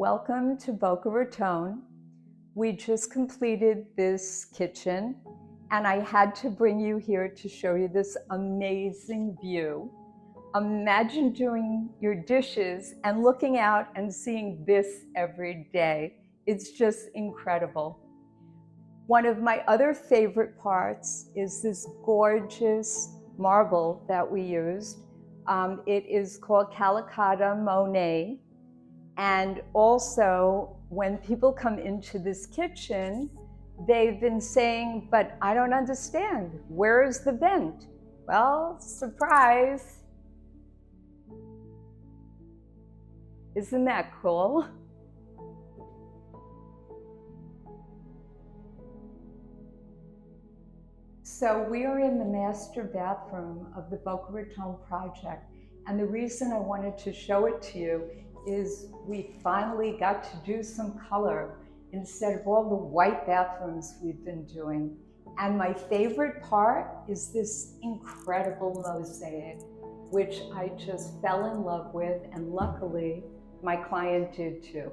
Welcome to Boca Raton. We just completed this kitchen and I had to bring you here to show you this amazing view. Imagine doing your dishes and looking out and seeing this every day. It's just incredible. One of my other favorite parts is this gorgeous marble that we used. It is called Calicata Monet. And also, when people come into this kitchen, they've been saying, but I don't understand, where is the vent? Well, surprise. Isn't that cool? So we are in the master bathroom of the Boca Raton project. And the reason I wanted to show it to you is we finally got to do some color instead of all the white bathrooms we've been doing. And my favorite part is this incredible mosaic, which I just fell in love with, and luckily my client did too.